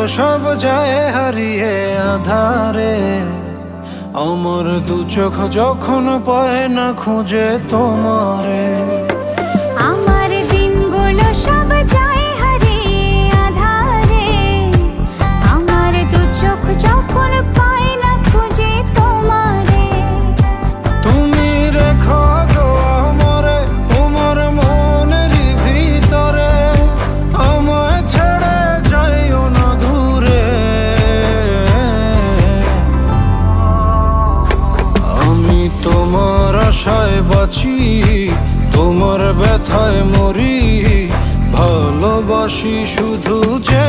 সব যায় হারিয়ে আধারে। আমার দু চোখ যখন পায় না খুঁজে তোমারে। আমার দিনগুলো সব যায় হারিয়ে আঁধারে। আমার দু চোখ যখন পায় না খুঁজে তোমারে। তুমি রেখো গো আমারে তোমার মনেরই ভিতরে, আমায় ছেড়ে যাইও না দূরে। আমি তোমার আশায় বাঁচি, তোমার ব্যথায় মরি, ভালোবাসি শুধু যে